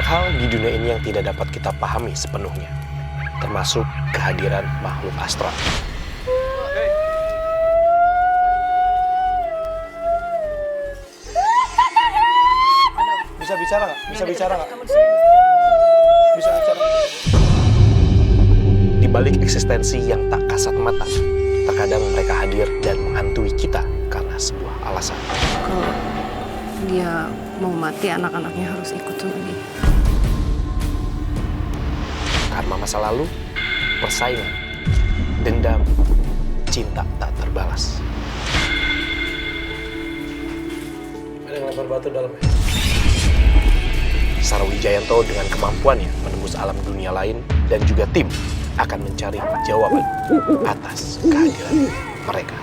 hal di dunia ini yang tidak dapat kita pahami sepenuhnya, termasuk kehadiran makhluk astral. Bisa bicara nggak? Bisa bicara nggak? Bisa bicara. Di balik eksistensi yang tak kasat mata, terkadang mereka hadir dan menghantui kita karena sebuah alasan. Kalau dia mau mati, anak-anaknya harus ikut sama dia. Karena masa lalu, persaingan, dendam, cinta tak terbalas. Ada yang lempar batu dalamnya. Sarwijayanto dengan kemampuannya menembus alam dunia lain dan juga tim akan mencari jawaban atas kehadiran mereka.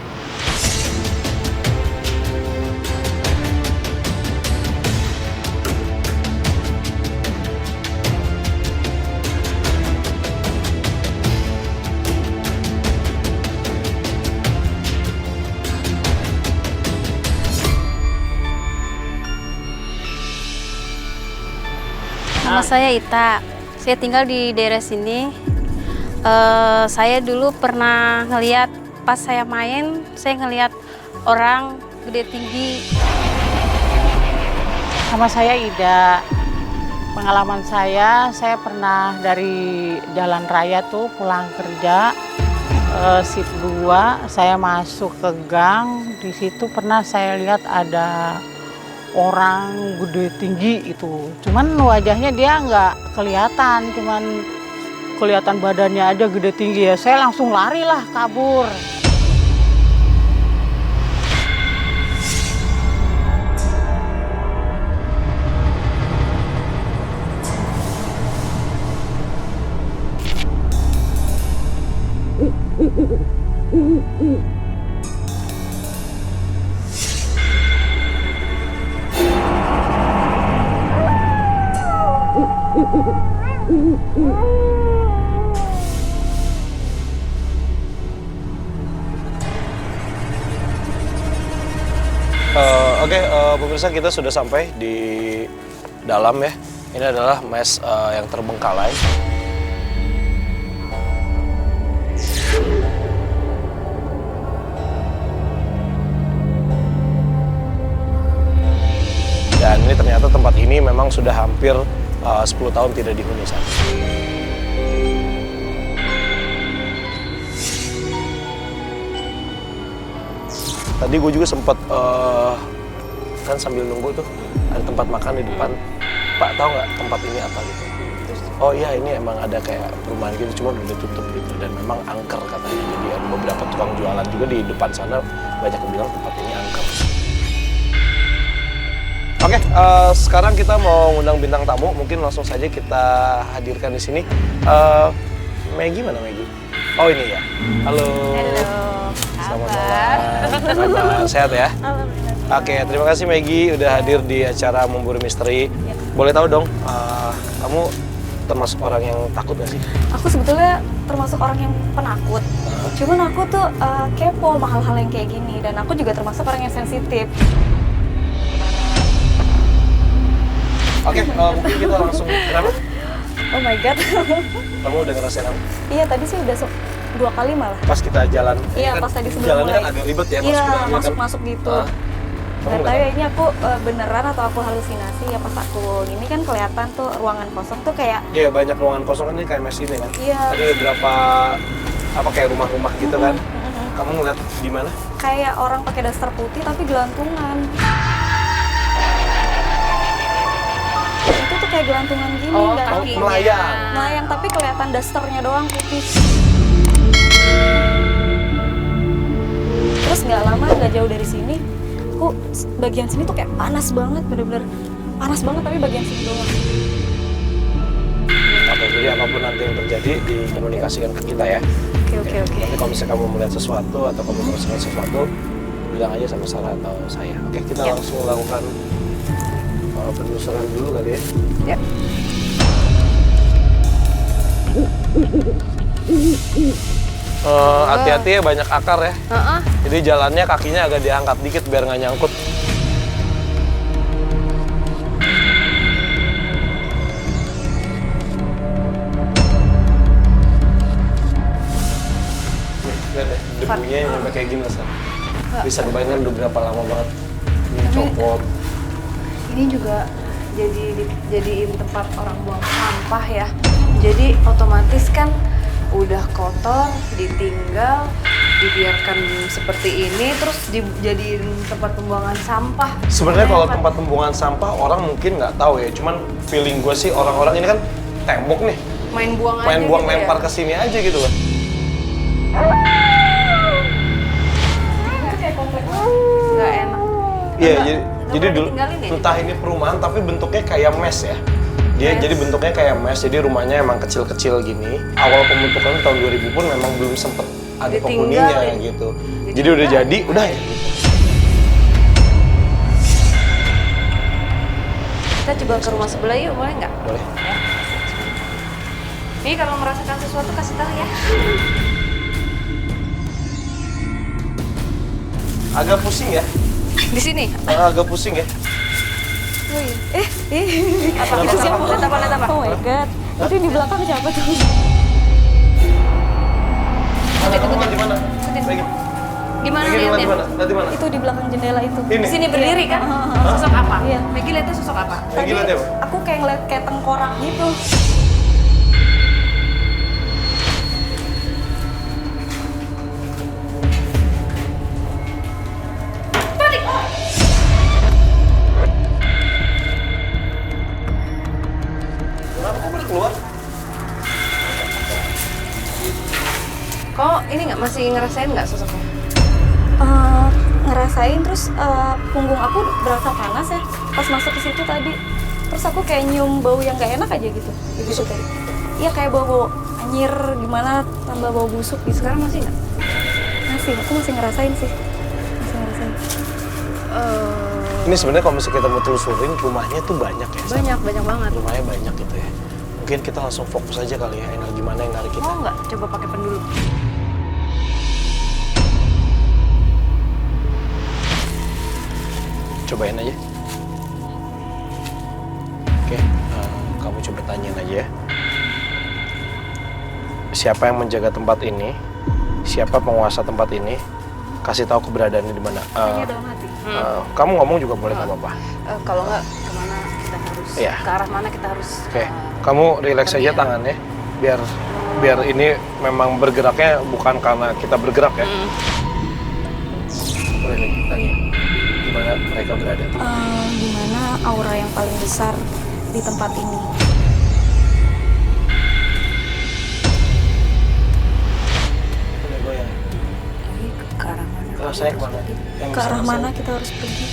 Nama saya Ita, saya tinggal di daerah sini. Saya dulu pernah ngeliat, pas saya main, saya ngeliat orang gede tinggi. Sama saya Ida. Pengalaman saya pernah dari jalan raya tuh pulang kerja, shift 2, saya masuk ke gang. Di situ pernah saya lihat ada orang gede tinggi itu. Cuman wajahnya dia nggak kelihatan, cuman kelihatan badannya aja gede tinggi ya. Saya langsung lari lah, kabur. Oke, pemirsa, kita sudah sampai di dalam ya. Ini adalah mes yang terbengkalai. Dan ini ternyata tempat ini memang sudah hampir 10 tahun tidak dihuni saat. Tadi gue juga sempat kan sambil nunggu tuh ada tempat makan di depan. Pak, tahu nggak tempat ini apa gitu? Terus, oh iya, ini emang ada kayak perumahan gitu, cuma udah tutup gitu, dan memang angker katanya. Jadi ada beberapa tukang jualan juga di depan sana, banyak yang bilang tempat ini angker. Oke, sekarang kita mau ngundang bintang tamu, mungkin langsung saja kita hadirkan di sini. Maggie mana Maggie? Oh ini ya. Halo. Halo. Selamat malam. Sehat ya? Oke, terima kasih Maggie udah hadir di acara Memburu Misteri. Boleh tahu dong, kamu termasuk orang yang takut gak sih? Aku sebetulnya termasuk orang yang penakut. Cuman aku tuh kepo sama hal-hal yang kayak gini, dan aku juga termasuk orang yang sensitif. Oke, mungkin kita langsung kenapa? Oh my god. Kamu udah ngerasain apa? Iya, tadi sih udah 2 kali malah. Pas kita jalan, Iya, kan pas tadi sebelum jalannya mulai. kan agak ribet ya, Iya, masuk masuk-masuk gitu. Gak tahu ya, ini aku beneran atau aku halusinasi ya. Pas aku ini kan kelihatan tuh ruangan kosong tuh kayak. Iya, banyak ruangan kosong kan, ini kayak mes ini kan. Iya. Ada beberapa apa kayak rumah-rumah gitu kan. Kamu ngeliat di mana? Kayak orang pakai daster putih tapi gelantungan. Itu tuh kayak gelantungan gini, nggak melayang. melayang tapi kelihatan dasternya doang putih. Terus nggak lama, nggak jauh dari sini, aku bagian sini tuh kayak panas banget, bener-bener panas banget, tapi bagian sini doang. Oke, jadi apapun nanti yang terjadi dikomunikasikan ke kita ya. Oke. Nanti kalau misalnya kamu melihat sesuatu atau kamu merasakan sesuatu, bilang aja sama Sarah atau saya. Oke, kita langsung lakukan penelusuran dulu kali ya. Ya. Hati-hati ya, banyak akar ya. Jadi jalannya kakinya agak diangkat dikit biar nggak nyangkut. tempat. Bunyinya nyampe kayak gini San. Bisa kebayangkan udah berapa lama banget ini copot. Ini juga jadiin tempat orang buang sampah ya. Jadi otomatis kan udah kotor, ditinggal, dibiarkan seperti ini, terus dijadiin tempat pembuangan sampah. Sebenarnya kalau tempat pembuangan sampah orang mungkin nggak tahu ya, cuman feeling gue sih orang-orang ini kan tembok nih, main buang aja main buang gitu lempar ya. ke sini aja gitu loh. Nggak enak. Iya, Nggak jadi boleh dulu ditinggalin ya? entah ini perumahan tapi bentuknya kayak mes ya. Dia jadi bentuknya kayak mes, jadi rumahnya emang kecil-kecil gini. Awal pembentukan tahun 2000 pun memang belum sempet ada penghuninya Ditinggalin. gitu. Jadi udah jadi, udah ya gitu. Kita coba ke rumah sebelah yuk, boleh nggak? Boleh. Ini kalau merasakan sesuatu kasih tahu ya. Agak pusing ya, Di sini. agak pusing ya. Apa? Kenapa? Lihat apa? Lihat apa? Oh my god. Itu di belakang siapa tuh? Ada rumah di mana? Lagi. Di mana Lagi rumah di lihatnya? mana? Lihat di mana? Itu di belakang jendela itu. Ini. Di sini berdiri kan? Sosok apa? Iya. Maggie lihatnya sosok apa? Lagi lihat ya, Pak? Aku kayak ngeliat kayak tengkorak gitu. Kenapa kok pada keluar? Kok ini nggak masih ngerasain nggak sosoknya? Ngerasain terus punggung aku berasa panas ya pas masuk ke situ tadi. Terus aku kayak nyium bau yang gak enak aja gitu. Gitu tadi. Iya kayak bau anyir gimana tambah bau busuk gitu. Sekarang masih nggak? Masih, aku masih ngerasain sih. Masih ngerasain. Ini sebenarnya kalau misalnya kita mau telusurin, rumahnya tuh banyak ya. San? Banyak banget. Rumahnya banyak gitu ya. Mungkin kita langsung fokus aja kali ya, energi mana yang narik kita. Mau nggak coba pakai pendulu? Cobain aja. Oke, kamu coba tanyain aja ya. Siapa yang menjaga tempat ini? Siapa penguasa tempat ini? Kasih tahu keberadaannya di mana. Tanya dalam hati. Kamu ngomong juga boleh, nggak apa-apa. Kalau nggak kemana kita harus? Iya. Ke arah mana kita harus? Oke, kamu relax aja tangannya, biar ini memang bergeraknya bukan karena kita bergerak ya. Boleh nih, tanya. Di mana mereka berada? Di mana aura yang paling besar di tempat ini? Boleh goyang. Ini ke arah mana? Rasanya kemana? Yang Ke bisa arah rasain. mana kita harus pergi?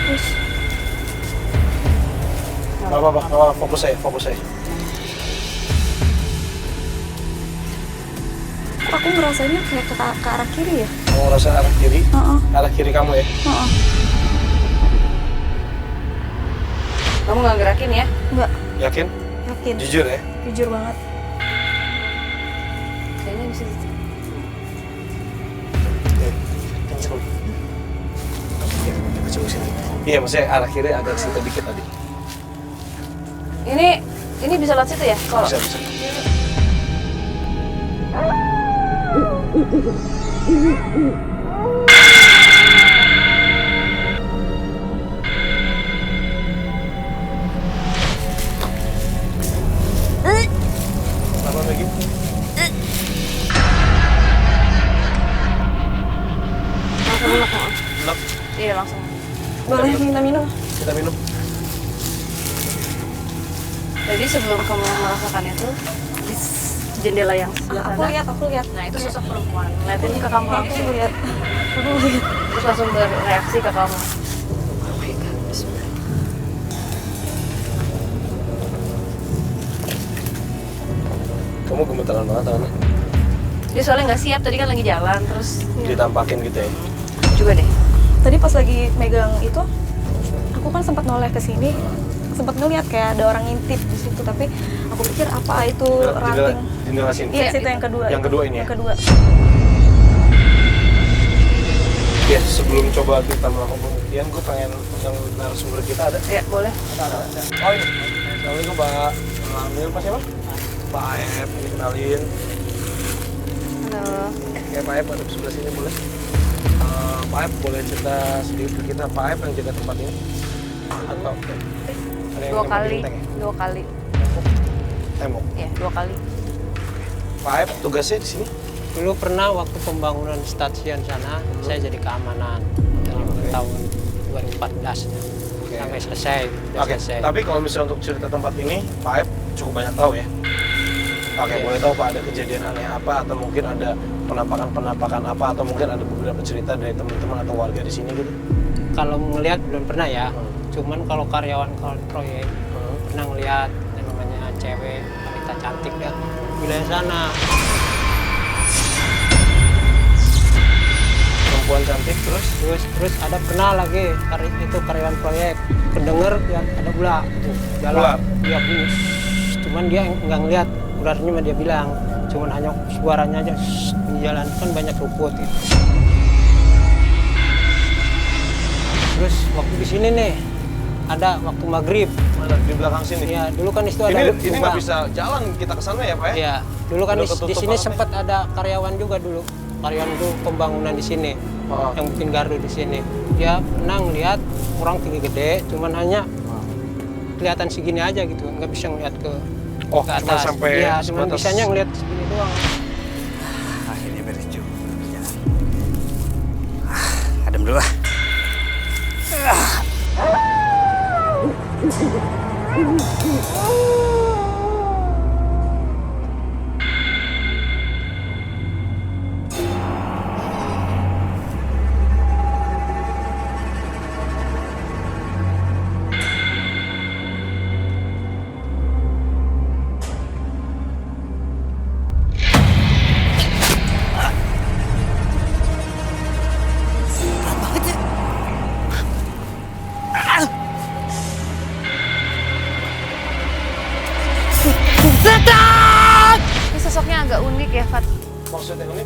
Terus Nggak apa-apa, nggak apa-apa. Fokus aja. kok aku ngerasanya kayak ke arah kiri ya? Kamu ngerasa arah kiri? Heeh. Arah kiri kamu ya? Heeh. Kamu nggak gerakin ya? Enggak, Yakin? yakin. Jujur ya? Jujur banget. Kayaknya bisa. Oke, kenceng. Oke, kenceng ke sini. Iya, maksudnya arah kiri agak situ dikit tadi. Ini bisa lewat situ ya? Kalau Bisa, bisa. Kenapa lagi? langsung enak mau. Enak. Iya langsung. Boleh minta minum? Kita minum. Jadi sebelum kamu merasakan itu di jendela yang sebelah Aku sana. lihat, aku lihat. Nah itu sosok perempuan. Ngeliatin ke kamu Aku langsung. lihat. Aku lihat. Terus langsung bereaksi ke kamu. Oh my god, bismillah. Kamu gemetaran banget tangannya. Dia soalnya nggak siap tadi kan lagi jalan terus Ditampakin gitu ya. juga deh. Tadi pas lagi megang itu, aku kan sempat noleh ke sini, sempat ngeliat kayak ada orang ngintip di situ, tapi aku pikir apa itu ranting. Jendela sini. Iya, situ yang kedua. Yang kedua ini ya? Yang kedua. Ya, sebelum coba kita melakukan pembuktian, gue pengen yang narasumber kita ada. Ya boleh. Ada. Oh ini. Assalamualaikum Pak. Alhamdulillah Pak siapa? Pak Aep, ini kenalin. Halo. Oke, Pak Aep ada di sebelah sini boleh? Pak Aep boleh cerita sedikit ke kita, Pak Aep yang jaga tempat ini? Atau ada yang 2 kali. nempatin genteng ya? 2 kali. Tembok. Ya, 2 kali. Pak Aep tugasnya di sini? Dulu pernah waktu pembangunan stasiun sana, saya jadi keamanan dari tahun 2014 sampai selesai. Udah Oke, selesai. tapi kalau misalnya untuk cerita tempat ini, Pak Aep cukup banyak tahu ya? Oke, Iya. boleh tahu Pak ada kejadian aneh apa, atau mungkin ada penampakan-penampakan apa, atau mungkin ada beberapa cerita dari teman-teman atau warga di sini gitu? Kalau ngelihat belum pernah ya, cuman kalau karyawan proyek pernah ngelihat yang namanya cewek, wanita cantik dan wilayah sana. Perempuan cantik terus? Terus ada pernah lagi itu karyawan proyek kedenger ya ada ular tuh jalan Ular? dia bunyi. Cuman dia nggak ngelihat ularnya mah dia bilang cuman hanya suaranya aja di jalan kan banyak rumput gitu. Terus waktu di sini nih ada waktu maghrib Mana di belakang sini? ya dulu kan itu ada Ini nggak lubang. bisa jalan kita ke sana ya Pak ya? Ya, dulu kan Udah di ketutup sini banget ya? sempat ada karyawan juga dulu. Karyawan itu pembangunan di sini. Oh. Yang bikin gardu di sini. Dia pernah ngeliat orang tinggi gede, cuman hanya kelihatan segini aja gitu, nggak bisa ngeliat ke Oh, ke cuma atas. sampai Iya, cuma sebatas- bisanya ngeliat segini doang. Akhirnya beres juga kerjaan. Adem dulu ah. Ini sosoknya agak unik ya, Fat. Maksudnya ini?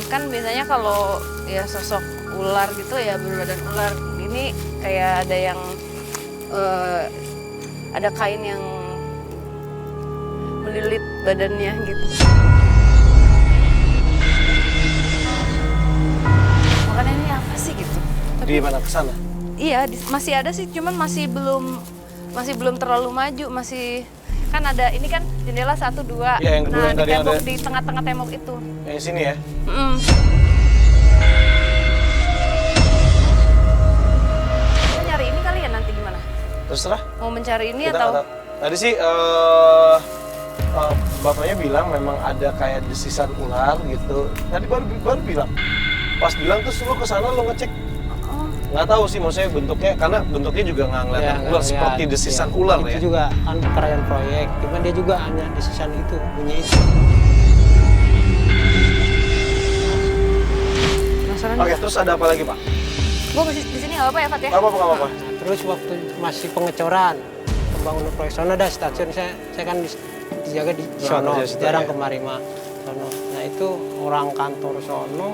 Kan biasanya kalau ya sosok ular gitu ya berbadan ular. Ini kayak ada yang ada kain yang melilit badannya gitu. Makanya ini apa sih gitu? Di mana ke sana? Iya, masih ada sih, cuman masih belum terlalu maju, masih kan ada ini kan jendela 1, 2. Iya, yang kedua nah, yang di tadi tembok ada. di tengah-tengah tembok itu. Yang sini ya? Mm. Kita nyari ini kali ya nanti gimana? Terserah. Mau mencari ini Kita atau? nggak tahu. Tadi sih bapaknya bilang memang ada kayak desisan ular gitu. Tadi baru bilang. Pas bilang terus lu ke sana lu ngecek. Oh, Nggak tahu sih maksudnya bentuknya, karena bentuknya juga nggak ngeliatin Ya, ular nggak seperti lihat. desisan Ya, ular itu ya. juga kan karyawan proyek, cuman dia juga hanya desisan itu bunyi itu. penasaran. Oke, terus ada apa lagi Pak? Gua di sini nggak apa-apa ya, Fat ya? Nggak apa-apa, nggak apa-apa. Nah, terus waktu masih pengecoran pembangunan proyek sono ada stasiun saya kan dijaga di sono, kerja situ jarang ya. kemari mah sono. Nah itu orang kantor sono,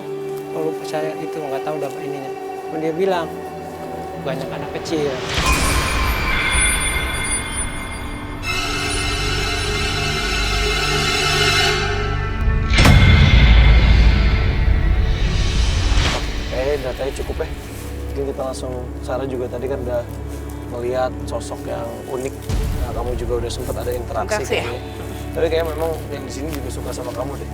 kalau saya itu nggak tahu dapat ininya. Cuman dia bilang banyak anak kecil. Datanya cukup ya. Mungkin kita langsung, Sarah juga tadi kan udah melihat sosok yang unik. Nah, kamu juga udah sempat ada interaksi Interaksi ya? kayaknya. Tapi kayak memang yang di sini juga suka sama kamu deh.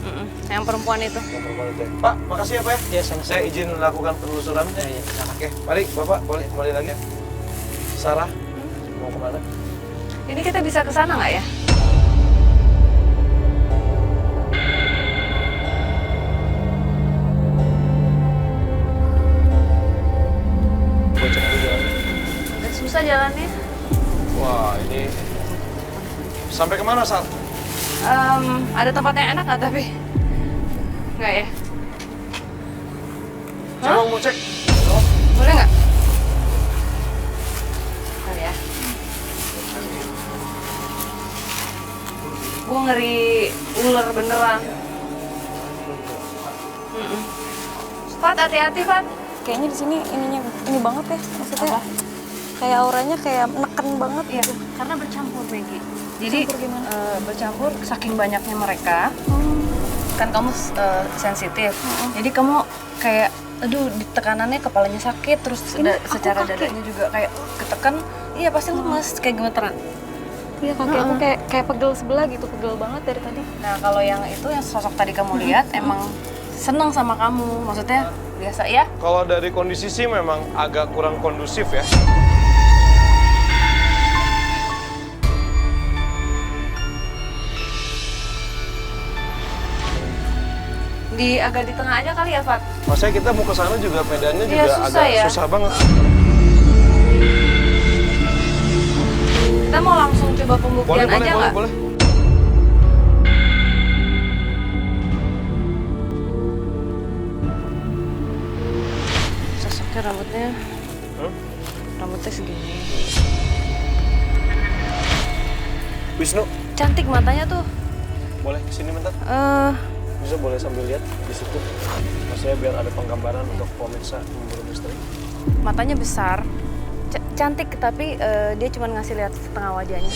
Yang perempuan itu. Yang perempuan itu ya. Pak, makasih ya Pak ya. Ya, sama-sama. Saya izin melakukan penelusuran. Ya, ya. Oke, mari Bapak boleh kembali lagi ya. Sarah, mau kemana? Ini kita bisa ke sana nggak ya? Gua cek dulu jalannya. Agak susah jalannya. Wah, ini sampai kemana, Sar? Ada tempat yang enak nggak tapi? Nggak ya? Coba mau cek. Boleh nggak? Bentar ya. Gue ngeri ular beneran. Fat, hati-hati Fat. Kayaknya di sini ini banget ya, maksudnya kayak auranya kayak neken banget Iya, gitu. karena bercampur Maggie. Jadi Bercampur gimana? bercampur saking banyaknya mereka. kan kamu sensitif. Jadi kamu kayak aduh di tekanannya kepalanya sakit terus secara dadanya juga kayak ketekan. Iya pasti lemes kayak gemeteran. Iya kaki aku kayak pegel sebelah gitu, pegel banget dari tadi. Nah kalau yang itu yang sosok tadi kamu lihat emang seneng sama kamu, maksudnya biasa ya? Kalau dari kondisi sih memang agak kurang kondusif ya. Agak di tengah aja kali ya, Fat? Maksudnya kita mau ke sana juga medannya Iya, juga susah agak ya. susah banget. Kita mau langsung coba pembuktian aja nggak? boleh. Sosoknya rambutnya segini. Wisnu, Cantik matanya tuh. boleh kesini bentar? Bisa boleh sambil lihat di situ. Maksudnya biar ada penggambaran untuk pemirsa memburu misteri. Matanya besar, cantik tapi dia cuma ngasih lihat setengah wajahnya.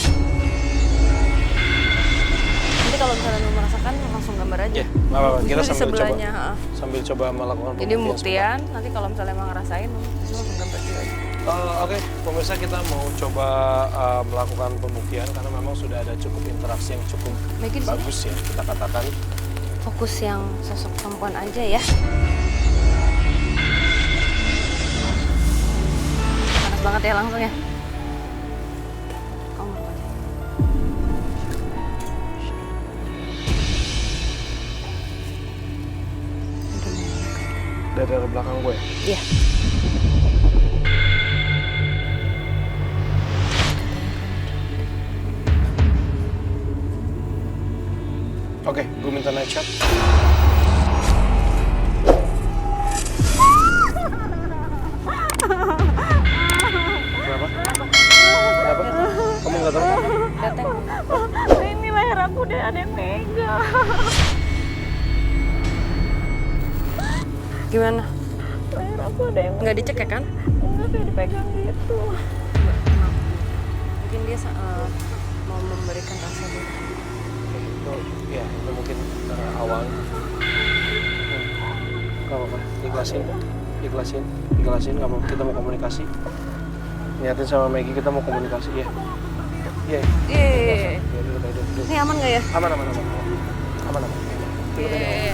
Nanti kalau misalnya mau merasakan langsung gambar aja. Iya, nggak apa-apa. Kita Wisnu di sambil coba. sebelahnya. Sambil coba melakukan Jadi pembuktian, nanti kalau misalnya emang ngerasain, Wisnu langsung gambar juga aja. Oke, pemirsa kita mau coba melakukan pembuktian karena memang sudah ada cukup interaksi yang cukup Maggie di sini. bagus ya kita katakan. Fokus yang sosok perempuan aja ya. Panas banget ya langsung ya. Kamu mau aja. Dari belakang gue. Iya. Oke, gue minta night shot. Kenapa? Kamu nggak tahu? Datang. Ini leher aku udah ada yang megang. Gimana? Leher aku ada yang Nggak dicek ya kan? enggak kayak dipegang gitu. Mungkin dia mau memberikan rasa gitu. Itu, ya, itu mungkin awal. Gak apa-apa, ikhlasin, nggak apa-apa. Kita mau komunikasi. Niatin sama Maggie kita mau komunikasi ya. Iya. Iya. Ya, duduk. Ini aman nggak ya? Aman. Iya.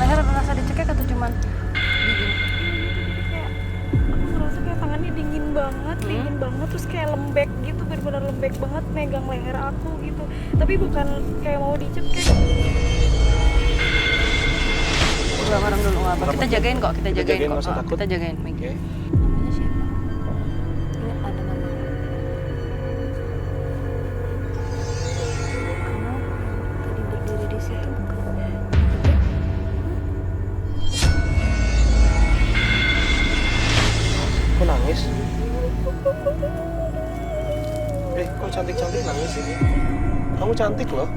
Leher merasa dicekek atau cuman gigi? Kayak aku ngerasa kayak tangannya dingin banget terus kayak lembek gitu, benar-benar lembek banget megang leher aku gitu. Tapi bukan kayak mau dicekek. Udah bareng dulu nggak apa. Kita jagain kok, kita jagain kok. nggak usah takut. Kita jagain Maggie. Oke. Namanya siapa? Ini ada nama. Kamu tadi berdiri di situ bukan? Kok nangis? Kok cantik-cantik nangis sih? Kamu cantik loh.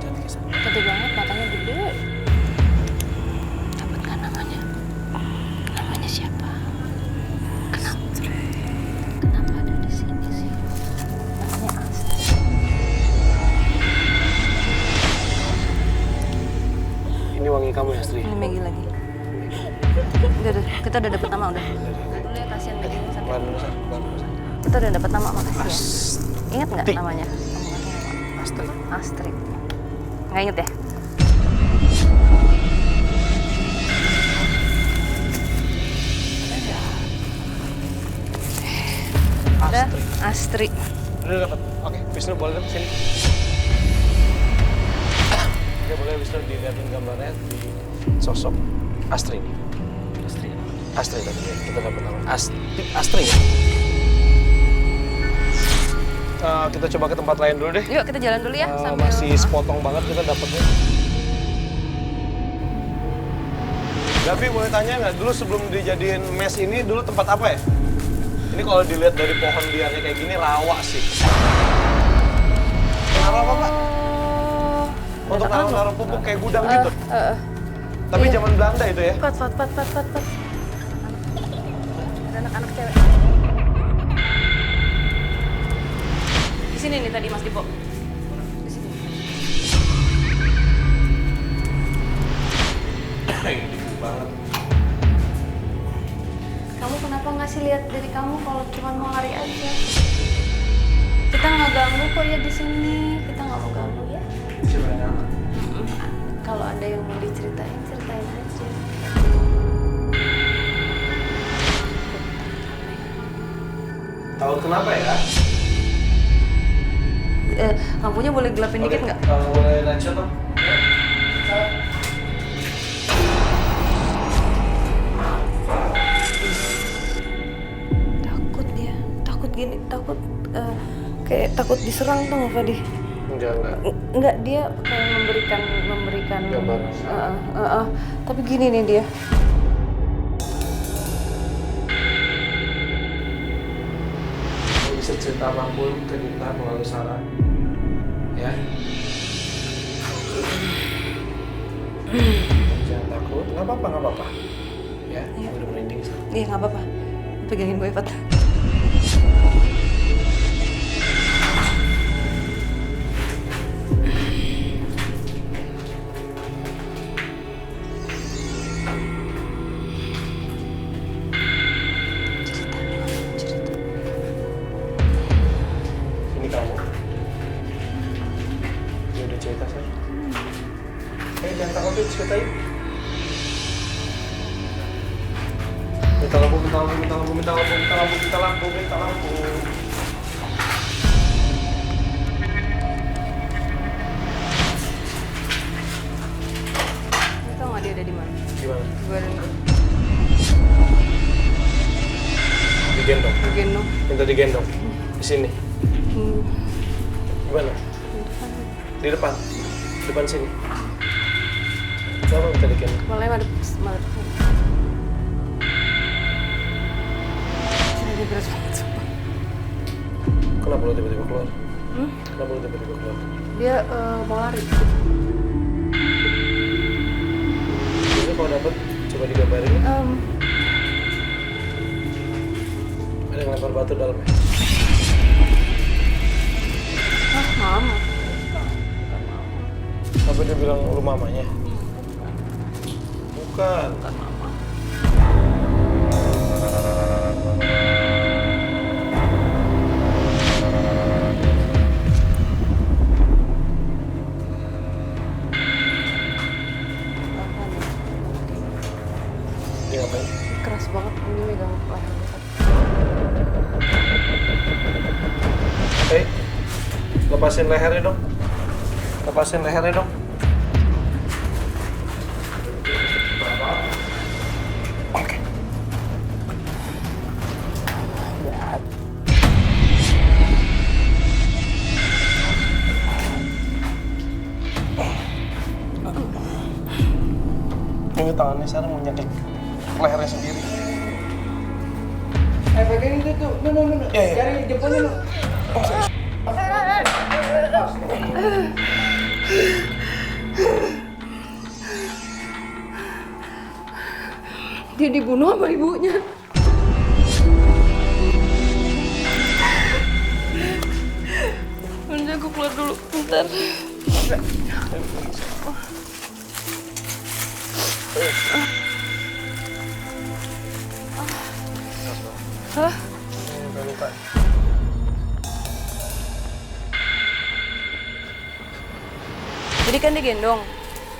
Cantik ya. Cantik banget, matanya gede. Dapat nggak namanya? Namanya siapa? Kenapa ada di sini sih? Namanya Astrid. Ini wangi kamu ya, Sri? Ini Maggie lagi. Udah, kita udah dapet nama udah. Dulu ya kasihan Maggie ini sampai. Keluar dulu, Sar. Kita udah dapet nama, makasih ya. Ingat nggak Astrid. namanya? Kamu nggak tahu nama? Astrid. Astrid. Nggak inget ya? Udah, Astrid. Udah dapat. Oke, Wisnu boleh dong sini. Oke, boleh Wisnu dilihatin gambarnya di sosok Astrid. Astrid tadi ya, kita dapat nama. Astrid ya? Kita coba ke tempat lain dulu deh. Yuk kita jalan dulu ya sambil. Masih sepotong banget kita dapetnya. Gavi boleh tanya nggak, dulu sebelum dijadiin mes ini dulu tempat apa ya? Ini kalau dilihat dari pohon liarnya kayak gini rawa sih. Naruh apa Pak? Untuk naruh pupuk kayak gudang gitu? Tapi zaman Belanda itu ya? Pat. Ada anak-anak cewek. Di sini nih tadi Mas Dipo. Di sini. Dikit banget. Kamu kenapa ngasih lihat dari kamu kalau cuma mau lari aja? Kita nggak ganggu kok ya di sini. Kita nggak mau ganggu ya. Sebenarnya Kalau ada yang mau diceritain, ceritain aja. tahu kenapa ya? Lampunya boleh gelapin dikit nggak? Kalau boleh lanjut dong. Takut dia, takut gini, takut kayak takut diserang tuh nggak Fadi? Enggak. Enggak, dia kayak memberikan Gambar. Tapi gini nih dia. Kalau bisa cerita apapun ke kita melalui Sarah. Ya. Jangan takut. Nggak apa-apa. Ya, udah merinding sekarang. Iya nggak apa-apa. Pegangin gue Fat. Ini kamu. Dia udah cerita sih. Jangan takut yuk, ceritain. Minta lampu. Tau nggak dia ada di mana? Gimana? Gue ada Digendong. gendong. Minta digendong. Di sini. Gimana? Di depan. Depan sini. Kenapa minta digendong? Malah malah. Ini berat banget sumpah. Kenapa lo tiba-tiba keluar? Kenapa lo tiba-tiba keluar? Dia mau lari. Biasanya kalau dapet, coba digambarin ya. Ada yang lempar batu dalamnya. Mama. Apa dia bilang lu mamanya? Bukan. Dia ngapain? Keras banget ini megang leher. Hei, lepasin lehernya dong. Lepasin lehernya dong. Oke. Ini tangannya sekarang mau nyekik lehernya sendiri. Pegang itu tuh. No. Iya. Cari jempolnya lo. Dia dibunuh sama ibunya. Bentar, gue keluar dulu. Bentar. Hah? Udah luka. Jadi kan dia gendong.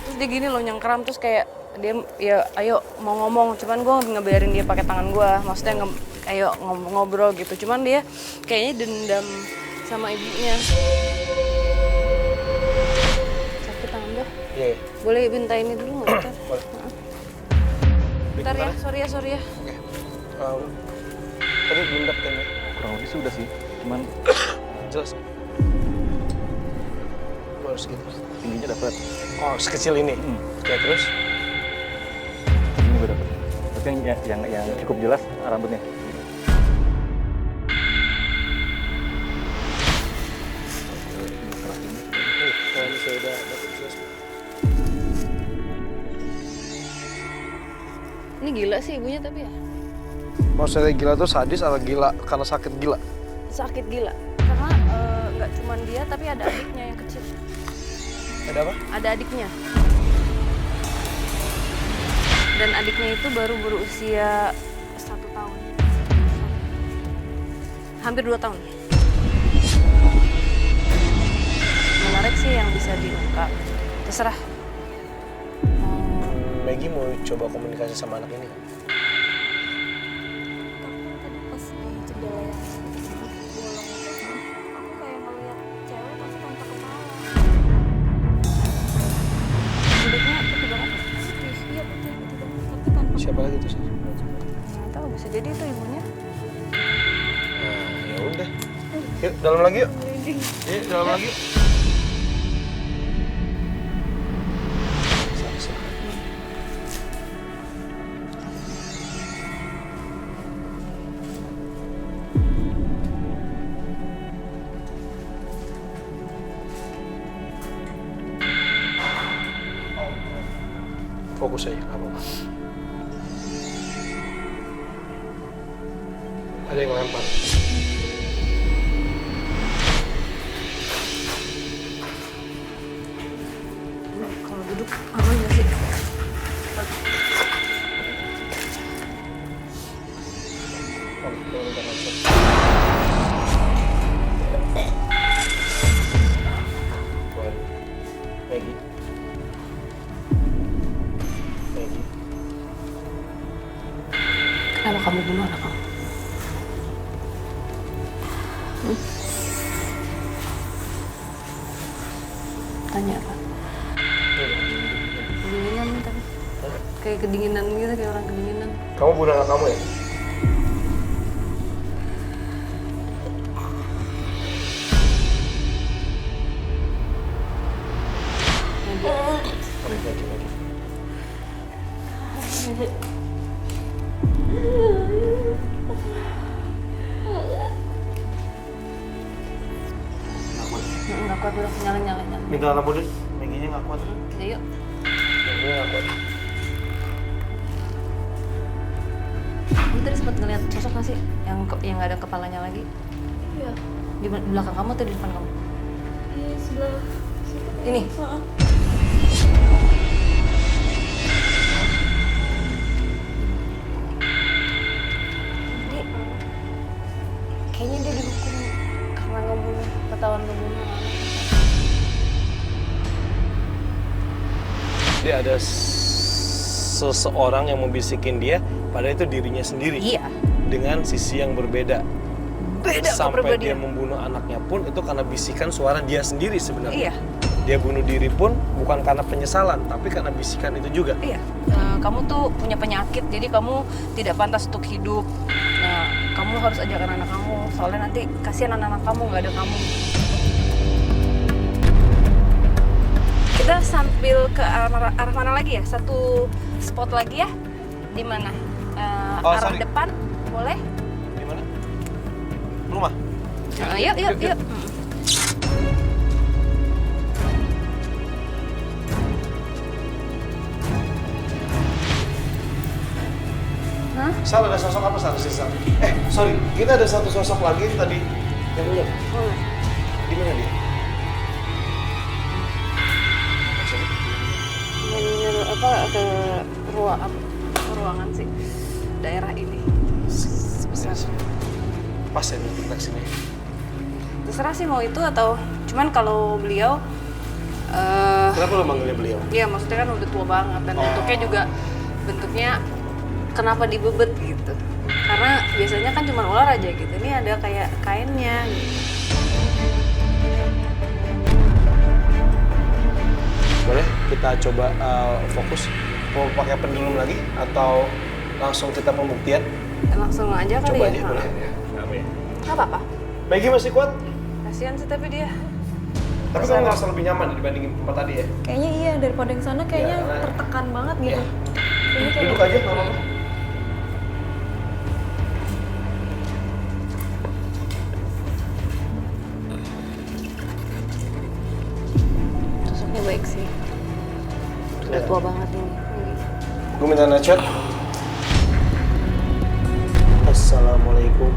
Terus dia gini loh nyengkeram terus kayak dia ya ayo mau ngomong, cuman gue ngebiarin dia pakai tangan gue. Maksudnya ayo ngobrol gitu. Cuman dia kayaknya dendam sama ibunya. Sakit tangan gue. Iya. Boleh minta ini dulu nggak? Boleh. Bentar ya, sorry ya. Oke. Tadi belum dapet ya? Kurang lebih sudah sih, cuman Jelas. Harus gitu. tingginya dapat. Oh, sekecil ini. Oke, terus? Ini gue dapat. Tapi yang cukup jelas rambutnya. Kalau misalnya udah dapet jelas. Ini gila sih ibunya tapi ya. Maksudnya gila tuh sadis atau gila karena sakit gila? Sakit gila. Karena nggak cuma dia tapi ada adiknya yang kecil. Ada apa? Ada adiknya. Dan adiknya itu baru berusia 1 tahun. Hampir 2 tahun. Menarik sih yang bisa diungkap. Terserah. Maggie mau coba komunikasi sama anak ini nggak? Tadi pas di jendela yang bolong itu, aku kayak ngeliat cewek tapi tanpa kepala. Adiknya putih banget. Iya putih banget, tapi tanpa Siapa lagi tuh sih? Nggak tahu, bisa jadi itu ibunya. Nah, ya udah. Yuk, dalam lagi yuk. Yuk, dalam lagi yuk. Fokus aja, nggak apa-apa. Ada yang lempar. Kalau duduk aman nggak sih? Maggie. Maggie. Kenapa kamu bunuh anak kamu? Tanya apa? Kedinginan nih tapi. Kayak kedinginan gitu, kayak orang kedinginan. Kamu bunuh anak kamu ya? Maggie. Nggak kuat dulu, nyala. Minta lampu dulu. Maggie-nya nggak kuat. Ya yuk. Maggie-nya nggak kuat. Kamu tadi sempat ngeliat sosok nggak sih? Yang nggak ada kepalanya lagi? Iya, Di belakang kamu atau di depan kamu? di sebelah situ. Ini? Heeh. Jadi kayaknya dia dihukum karena ngebunuh, ketahuan ngebunuh. Dia ada seseorang yang membisikin dia, padahal itu dirinya sendiri. Iya. Dengan sisi yang berbeda. Beda Sampai dia kepribadian. membunuh anaknya pun itu karena bisikan suara dia sendiri sebenarnya. Iya. Dia bunuh diri pun bukan karena penyesalan, tapi karena bisikan itu juga. Iya. Kamu tuh punya penyakit, jadi kamu tidak pantas untuk hidup. Nah, kamu harus ajarkan anak kamu, soalnya nanti kasihan anak-anak kamu nggak ada kamu. Kita sambil ke arah mana lagi ya? Satu spot lagi ya? Di mana? Arah sorry. depan, boleh? Di mana? Rumah. Yuk. Sal, ada sosok apa Sal? Sorry, kita ada satu sosok lagi tadi yang udah. Boleh. Di mana dia? Ke ruangan sih daerah ini. Besar. Pas ya kita sini. Terserah sih mau itu atau cuman kalau beliau Kenapa lo manggilnya beliau? ya maksudnya kan udah tua banget dan bentuknya kenapa dibebet gitu. Karena biasanya kan cuma ular aja gitu. Ini ada kayak kainnya gitu. Boleh kita coba fokus. Mau pakai pendulum lagi atau langsung kita pembuktian? Langsung aja kali Coba ya. aja boleh. Nggak apa-apa. Maggie masih kuat? Kasihan sih tapi dia. Tapi kamu ngerasa lebih nyaman dibandingin tempat tadi ya? Kayaknya iya, daripada yang sana kayaknya Iya, karena- tertekan banget gitu. Iya. Ini kayak Duduk aja, nggak apa-apa. Sosoknya baik sih. Udah tua banget ini. Gue minta ngechat. Assalamualaikum.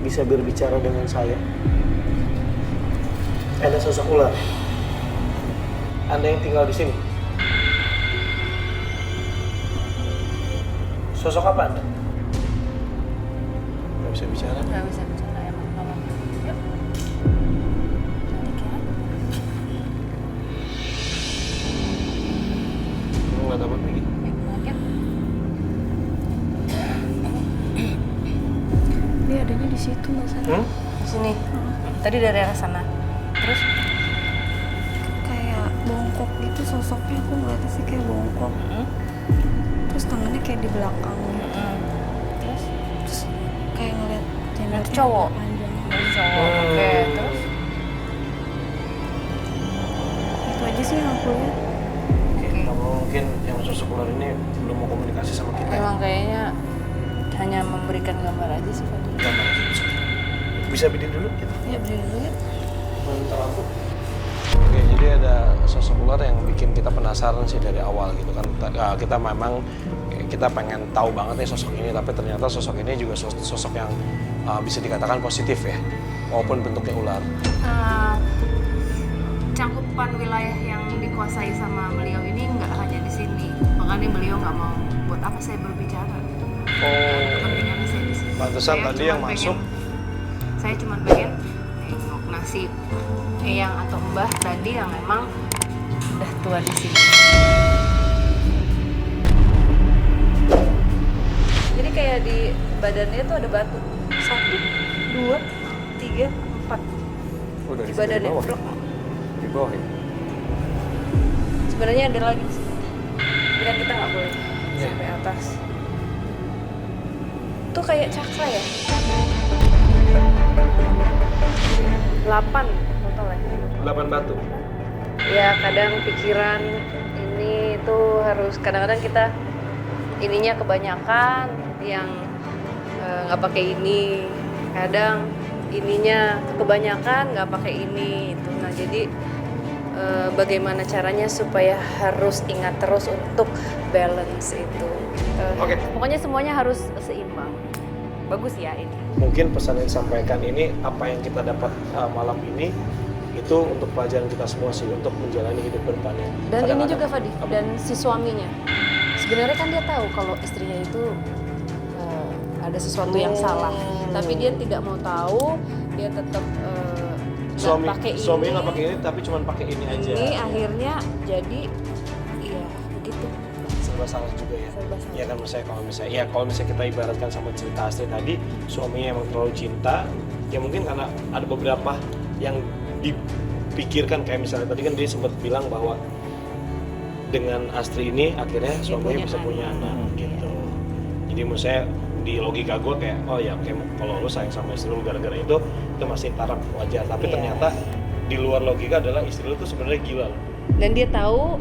Bisa berbicara dengan saya? Ada sosok ular. Anda yang tinggal di sini? Sosok apa Anda? Nggak bisa bicara. Nggak bisa bicara emang. Mama. Yuk. Cantik ya. Kamu nggak dapat lagi? Yuk, balik ya. Dia adanya di situ Mbak Sarah. Di sini. Tadi dari arah sana. Terus Kayak bongkok gitu sosoknya, aku ngeliatnya sih kayak bongkok. Terus tangannya kayak di belakang. terus Terus kayak ngeliat jenggotnya Itu cowok? panjang. dari cowok. Oke, terus Itu aja sih yang aku lihat. Oke, kamu mungkin yang sosok ular ini belum mau komunikasi sama kita. emang kayaknya hanya memberikan gambar aja sih Fadil. Gambar aja bisa. Bisa berdiri dulu gitu. Ya berdiri dulu ya. Minta lampu. Oke, jadi ada sosok ular yang bikin kita penasaran sih dari awal gitu kan. Kita memang kita pengen tahu banget nih sosok ini, tapi ternyata sosok ini juga sosok yang bisa dikatakan positif ya, walaupun bentuknya ular. Cakupan wilayah yang dikuasai sama beliau ini nggak hanya di sini, makanya beliau nggak mau buat apa saya berbicara. Kepentingannya saya di sini. Pantesan Saya tadi cuma yang masuk. Saya cuma pengen nengok nasib Eyang atau Mbah tadi yang memang udah tua di sini. Jadi kayak di badannya tuh ada batu. 1, 2, 3, 4 Oh, dari di sini, badannya. dari bawah. Di bawah ya? Sebenarnya ada lagi sih. Tapi kan kita nggak boleh sampai atas. Tuh kayak cakra ya. 8 total ya. 8 batu. Ya kadang pikiran ini tuh harus kadang-kadang kita ininya kebanyakan yang nggak pakai ini. Kadang ininya kebanyakan nggak pakai ini itu. Nah jadi bagaimana caranya supaya harus ingat terus untuk balance itu. Oke. Pokoknya semuanya harus seimbang. Bagus ya ini. Mungkin pesan yang disampaikan ini, apa yang kita dapat malam ini, itu untuk pelajaran kita semua sih, untuk menjalani hidup ke depannya. Dan ini Kadang-kadang- juga Fadi, dan si suaminya. Sebenarnya kan dia tahu kalau istrinya itu ada sesuatu yang salah. Tapi dia tidak mau tahu, dia tetap pakai ini. Suaminya nggak pakai ini, tapi cuma pakai ini aja. Ini akhirnya jadi, iya begitu. Serba salah juga ya. Serba salah. Ya kan kalau misalnya kita ibaratkan sama cerita asli tadi, suaminya emang terlalu cinta, ya mungkin karena ada beberapa yang dipikirkan, kayak misalnya tadi kan dia sempat bilang bahwa dengan Astri ini akhirnya suaminya bisa punya anak gitu. Jadi menurut saya di logika gue kayak, oh ya oke, kalau lu sayang sama istri lu gara-gara itu masih taraf wajar. Tapi ternyata di luar logika adalah istri lu tuh sebenarnya gila loh. Dan dia tahu,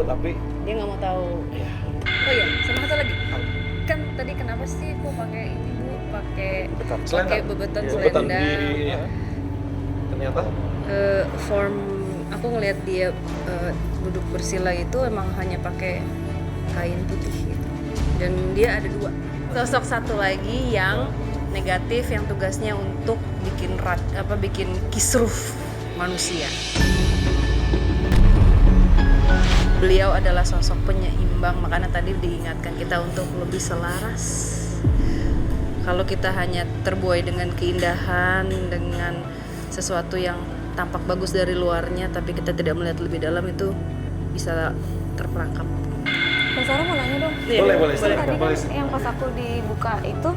Tapi dia nggak mau tahu. ya Oh iya, sama satu lagi. Kan tadi kenapa sih aku pakai ini Bu? Pakai Selendang. bebetan bebetan selendang. di ya. Ternyata Form aku ngelihat dia duduk bersila itu emang hanya pakai kain putih gitu. Dan dia ada 2 sosok, satu lagi yang negatif yang tugasnya untuk bikin kisruh manusia. Beliau adalah sosok penyeimbang, makanya tadi diingatkan kita untuk lebih selaras. Kalau kita hanya terbuai dengan keindahan, dengan sesuatu yang tampak bagus dari luarnya, tapi kita tidak melihat lebih dalam, itu bisa terperangkap. Mbak Sarah mau nanya dong. boleh. Tadi kan yang pas aku dibuka itu,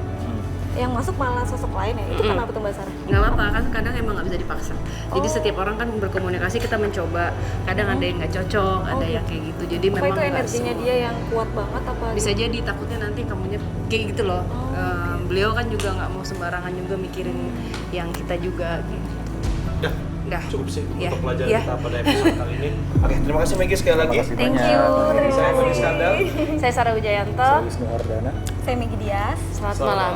yang masuk malah sosok lain ya. Itu kenapa tuh Mbak Sarah? Nggak apa-apa, kan kadang emang nggak bisa dipaksa. Jadi setiap orang kan berkomunikasi, kita mencoba. Kadang ada yang nggak cocok, ada yang kayak gitu. Jadi Apa memang itu nggak energinya semua. dia yang kuat banget apa? Bisa jadi takutnya nanti kamunya kayak gitu loh. Beliau kan juga nggak mau sembarangan juga mikirin yang kita juga. Gitu. Dah. cukup sih Ya. untuk pelajaran Ya. kita pada episode kali ini. Oke, terima kasih Maggie sekali lagi. Terima kasih Thank banyak. you. Terima Saya kasih. Fadil Skandal. Saya Sarah Wijayanto. Saya Wisnu Ardana. Saya Megi Dias. Selamat malam.